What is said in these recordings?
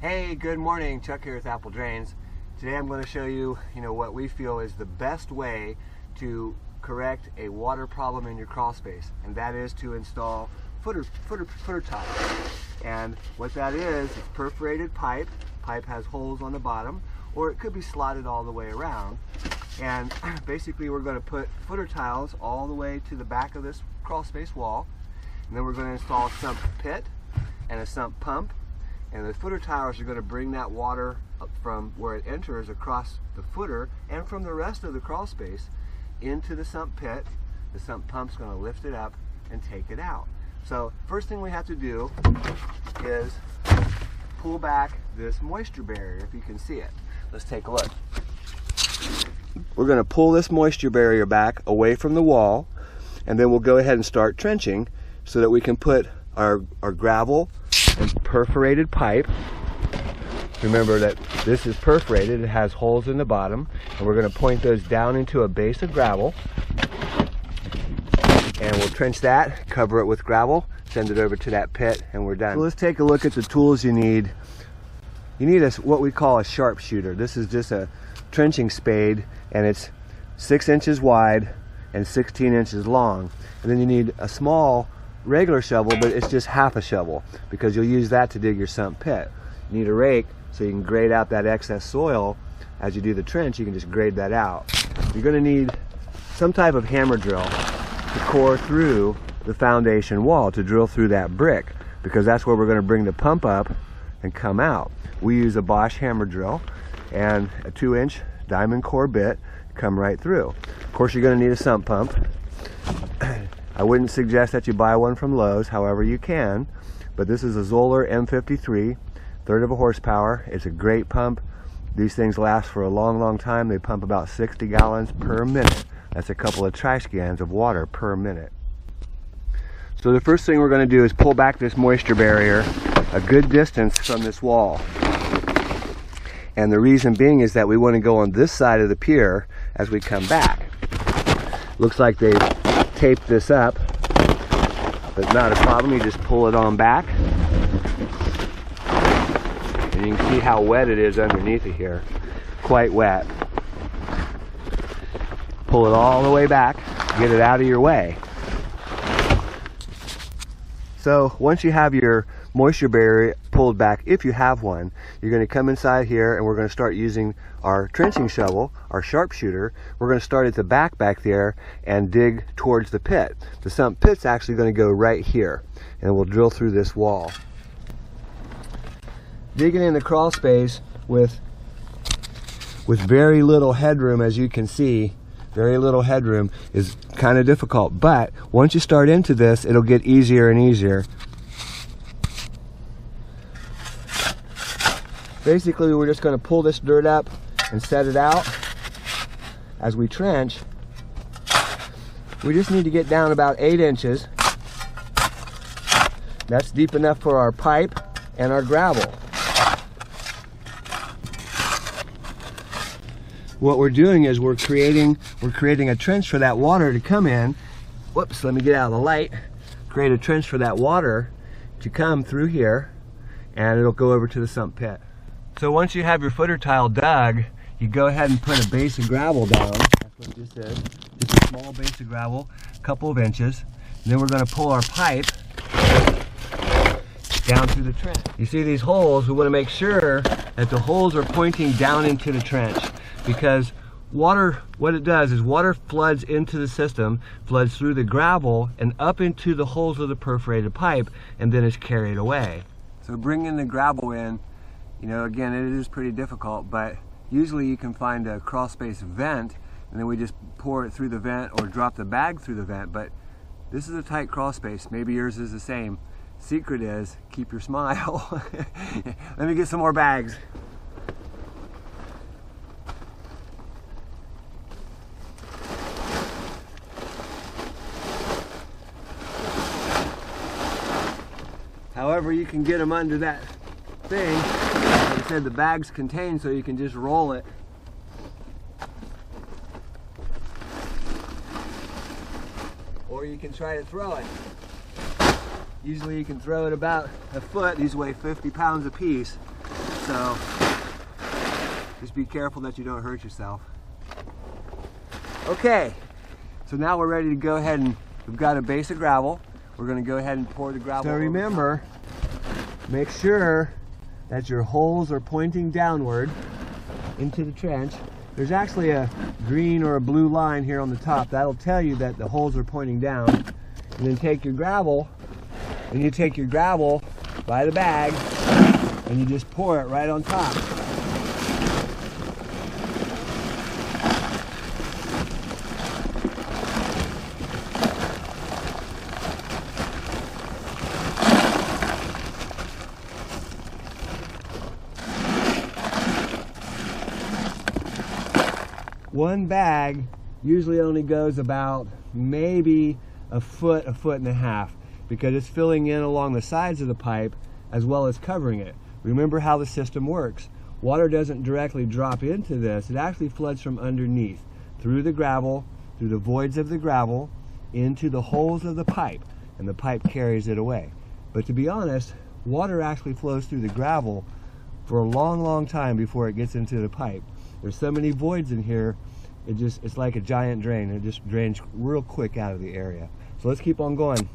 Hey, good morning. Chuck here with Apple Drains. Today I'm going to show you, what we feel is the best way to correct a water problem in your crawl space, and that is to install footer tile. And what that is, it's perforated pipe. Pipe has holes on the bottom, or it could be slotted all the way around. And basically we're going to put footer tiles all the way to the back of this crawl space wall, and then we're going to install a sump pit and a sump pump. And the footer tiles are going to bring that water up from where it enters across the footer and from the rest of the crawl space into the sump pit. The sump pump's going to lift it up and take it out. So first thing we have to do is pull back this moisture barrier, if you can see it. Let's take a look. We're going to pull this moisture barrier back away from the wall, and then we'll go ahead and start trenching so that we can put our gravel and perforated pipe. Remember that this is perforated, it has holes in the bottom, and we're going to point those down into a base of gravel, and we'll trench that, cover it with gravel, send it over to that pit, and we're done. So let's take a look at the tools you need. You need what we call a sharpshooter. This is just a trenching spade, and it's 6 inches wide and 16 inches long. And then you need a small regular shovel, but it's just half a shovel because you'll use that to dig your sump pit. You need a rake so you can grade out that excess soil. As you do the trench, you can just grade that out. You're going to need some type of hammer drill to core through the foundation wall, to drill through that brick, because that's where we're going to bring the pump up and come out. We use a Bosch hammer drill and a 2-inch diamond core bit to come right through. Of course, you're going to need a sump pump. I wouldn't suggest that you buy one from Lowe's, however you can, but this is a Zoeller M53, 1/3 of a horsepower. It's a great pump. These things last for a long time. They pump about 60 gallons per minute. That's a couple of trash cans of water per minute. So the first thing we're going to do is pull back this moisture barrier a good distance from this wall. And the reason being is that we want to go on this side of the pier as we come back. Looks like they've taped this up, but not a problem. You just pull it on back, and you can see how wet it is underneath it here. Quite wet. Pull it all the way back, get it out of your way. So once you have your moisture barrier pulled back, if you have one, you're going to come inside here, and we're going to start using our trenching shovel, our sharpshooter. We're going to start at the back there and dig towards the pit. The sump pit's actually going to go right here, and we'll drill through this wall. Digging in the crawl space with very little headroom, as you can see, very little headroom is kind of difficult, but once you start into this, it'll get easier and easier. Basically, we're just going to pull this dirt up and set it out as we trench. We just need to get down about 8 inches. That's deep enough for our pipe and our gravel. What we're doing is we're creating a trench for that water to come in. Whoops, let me get out of the light. Create a trench for that water to come through here, and it'll go over to the sump pit. So once you have your footer tile dug, you go ahead and put a base of gravel down. That's what this is. Just a small base of gravel, a couple of inches. And then we're going to pull our pipe down through the trench. You see these holes? We want to make sure that the holes are pointing down into the trench, because water, what it does is water floods into the system, floods through the gravel and up into the holes of the perforated pipe, and then is carried away. So bringing the gravel in, again, it is pretty difficult, but usually you can find a crawl space vent, and then we just pour it through the vent or drop the bag through the vent. But this is a tight crawl space. Maybe yours is the same. Secret is keep your smile. Let me get some more bags. However you can get them under that thing. Like I said, the bag's contained, so you can just roll it. Or you can try to throw it. Usually you can throw it about a foot. These weigh 50 pounds a piece. so just be careful that you don't hurt yourself. Okay, so now we're ready to go ahead and we've got a base of gravel. We're going to go ahead and pour the gravel. So remember, make sure that your holes are pointing downward into the trench. There's actually a green or a blue line here on the top. That'll tell you that the holes are pointing down. And then take your gravel, and you take your gravel by the bag, and you just pour it right on top. One bag usually only goes about maybe a foot and a half, because it's filling in along the sides of the pipe as well as covering it. Remember how the system works. Water doesn't directly drop into this, it actually floods from underneath, through the gravel, through the voids of the gravel, into the holes of the pipe, and the pipe carries it away. But to be honest, water actually flows through the gravel for a long time before it gets into the pipe. There's so many voids in here, it's like a giant drain. It just drains real quick out of the area. So let's keep on going.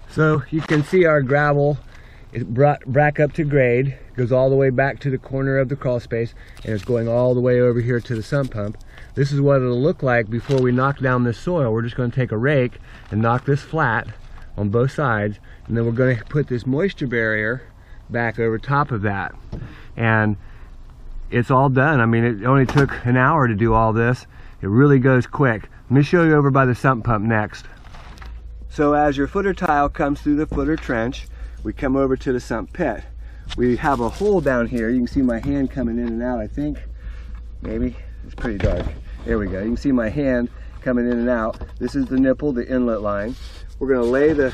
So you can see our gravel is brought back up to grade, goes all the way back to the corner of the crawl space, and it's going all the way over here to the sump pump. This is what it'll look like before we knock down this soil. We're just going to take a rake and knock this flat on both sides, and then we're going to put this moisture barrier back over top of that. And it's all done. I mean, it only took an hour to do all this. It really goes quick. Let me show you over by the sump pump next. So as your footer tile comes through the footer trench, we come over to the sump pit. We have a hole down here. You can see my hand coming in and out, I think. Maybe. It's pretty dark. There we go. You can see my hand coming in and out. This is the nipple, the inlet line. We're going to lay the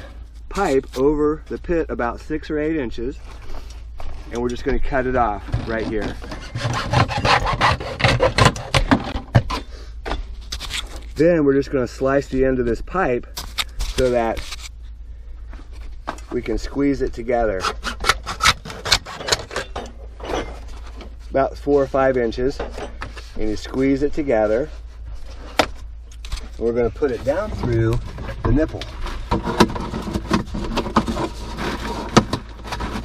pipe over the pit about 6 or 8 inches, and we're just going to cut it off right here. Then we're just going to slice the end of this pipe so that we can squeeze it together. About 4 or 5 inches. And you squeeze it together. And we're going to put it down through the nipple.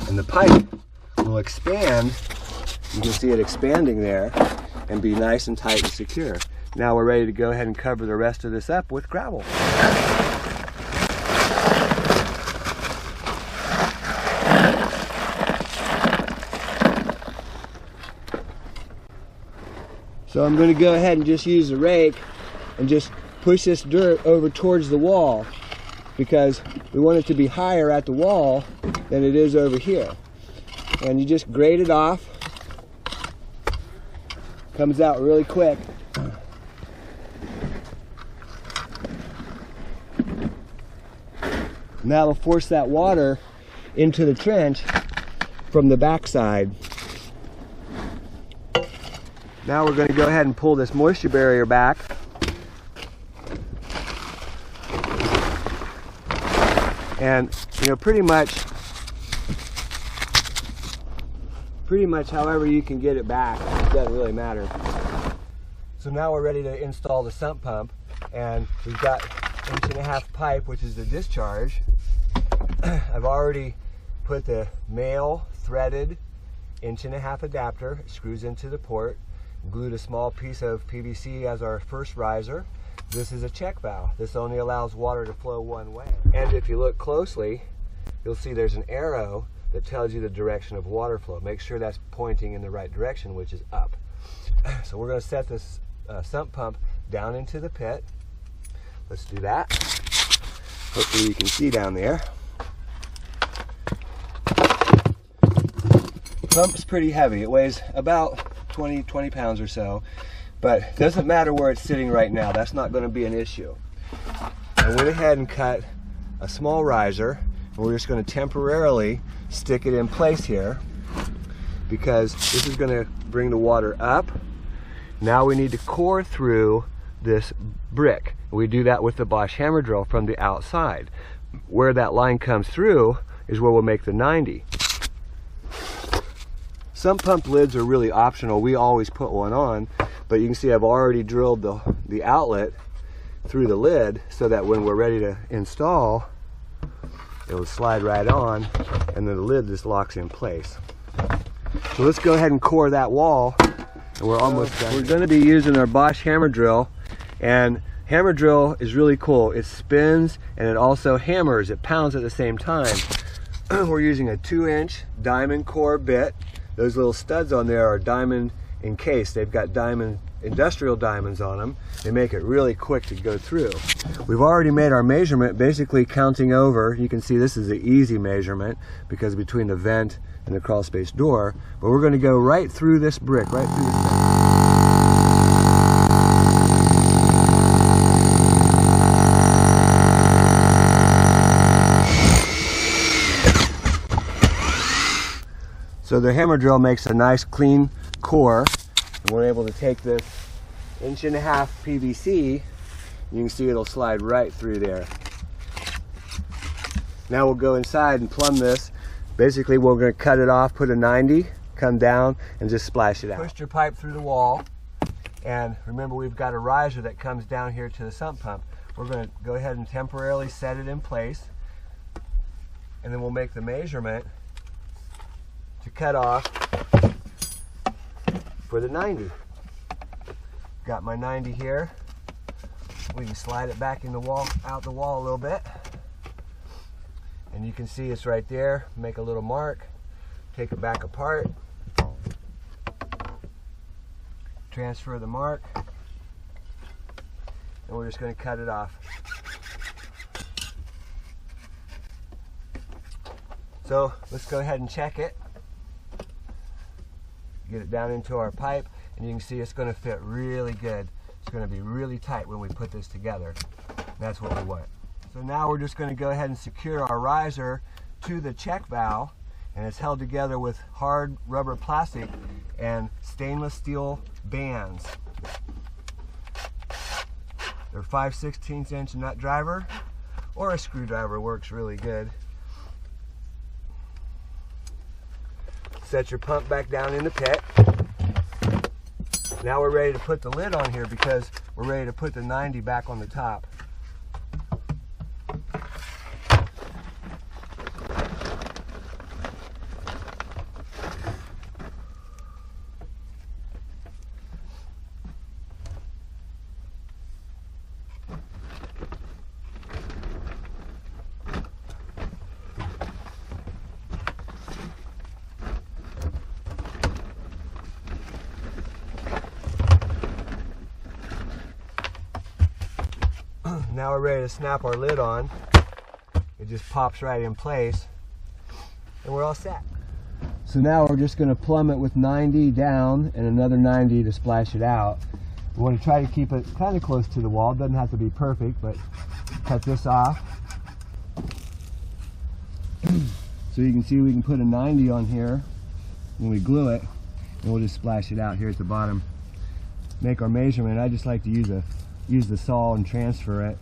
And the pipe will expand. You can see it expanding there and be nice and tight and secure. Now we're ready to go ahead and cover the rest of this up with gravel. So I'm going to go ahead and just use the rake and just push this dirt over towards the wall, because we want it to be higher at the wall than it is over here. And you just grate it off. Comes out really quick. And that'll force that water into the trench from the backside. Now we're going to go ahead and pull this moisture barrier back. And you know, pretty much however you can get it back, it doesn't really matter. So now we're ready to install the sump pump, and we've got 1.5-inch pipe, which is the discharge. I've already put the male threaded 1.5-inch adapter. It screws into the port. Glued a small piece of PVC as our first riser. This is a check valve. This only allows water to flow one way. And if you look closely, you'll see there's an arrow that tells you the direction of water flow. Make sure that's pointing in the right direction, which is up. So we're going to set this sump pump down into the pit. Let's do that. Hopefully you can see down there. The pump's pretty heavy. It weighs about 20 pounds or so, but it doesn't matter where it's sitting right now. That's not going to be an issue. I went ahead and cut a small riser, and we're just going to temporarily stick it in place here, because this is going to bring the water up, Now we need to core through this brick. We do that with the Bosch hammer drill from the outside. Where that line comes through is where we'll make the 90. Some pump lids are really optional. We always put one on, but you can see I've already drilled the outlet through the lid so that when we're ready to install, it will slide right on, and then the lid just locks in place. So let's go ahead and core that wall, and we're almost done. We're going to be using our Bosch hammer drill, and hammer drill is really cool. It spins and it also hammers, it pounds at the same time. We're using a 2-inch diamond core bit. Those little studs on there are diamond encased. They've got diamond, industrial diamonds on them. They make it really quick to go through. We've already made our measurement, basically counting over. You can see this is an easy measurement because between the vent and the crawl space door, but we're going to go right through this brick, right through this vent. So the hammer drill makes a nice clean core, and we're able to take this 1.5 PVC. You can see it'll slide right through there. Now we'll go inside and plumb this. Basically we're going to cut it off, put a 90, come down and just splash it out. Push your pipe through the wall, and remember we've got a riser that comes down here to the sump pump. We're going to go ahead and temporarily set it in place, and then we'll make the measurement to cut off for the 90. Got my 90 here. We can slide it back in the wall, out the wall a little bit, and you can see it's right there. Make a little mark, take it back apart, transfer the mark, and we're just going to cut it off. So let's go ahead and check it. Get it down into our pipe, and you can see it's going to fit really good. It's going to be really tight when we put this together. That's what we want. So now we're just going to go ahead and secure our riser to the check valve, and it's held together with hard rubber plastic and stainless steel bands. They're 5/16 inch nut driver, or a screwdriver works really good. Set your pump back down in the pit. Now we're ready to put the lid on here because we're ready to put the 90 back on the top. Now we're ready to snap our lid on. It just pops right in place, and we're all set. So now we're just going to plumb it with 90 down and another 90 to splash it out. We want to try to keep it kind of close to the wall. It doesn't have to be perfect, but cut this off. So you can see we can put a 90 on here when we glue it, and we'll just splash it out here at the bottom. Make our measurement. I just like to use the saw and transfer it.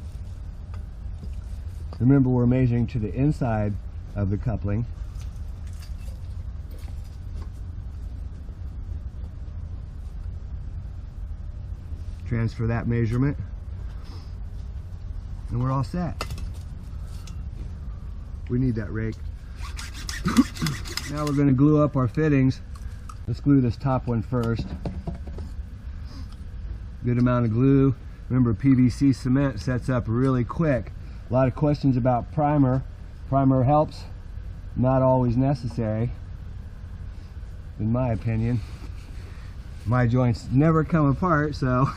Remember, we're measuring to the inside of the coupling. Transfer that measurement, and we're all set. We need that rake. Now we're going to glue up our fittings. Let's glue this top one first. Good amount of glue. Remember, PVC cement sets up really quick. A lot of questions about primer. Primer helps, not always necessary, in my opinion. My joints never come apart, so.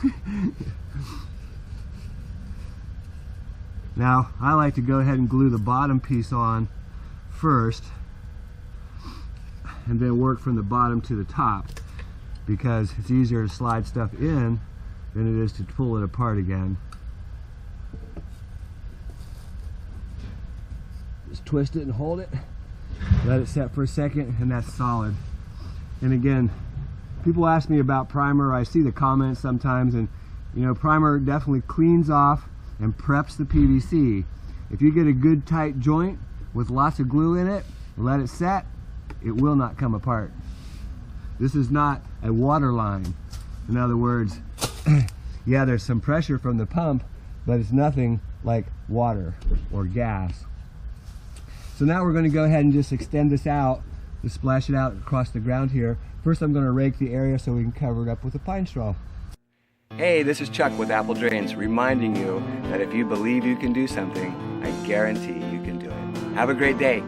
Now, I like to go ahead and glue the bottom piece on first, and then work from the bottom to the top, because it's easier to slide stuff in than it is to pull it apart again. Just twist it and hold it, let it set for a second, and that's solid. And again, People ask me about primer. I see the comments sometimes, and you know, primer definitely cleans off and preps the PVC. If you get a good tight joint with lots of glue in it, let it set, it will not come apart. This is not a water line. In other words, yeah, there's some pressure from the pump, but it's nothing like water or gas. So now we're going to go ahead and just extend this out, to splash it out across the ground here. First I'm going to rake the area so we can cover it up with a pine straw. Hey, this is Chuck with Apple Drains, reminding you that if you believe you can do something, I guarantee you can do it. Have a great day.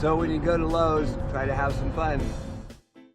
So when you go to Lowe's, try to have some fun.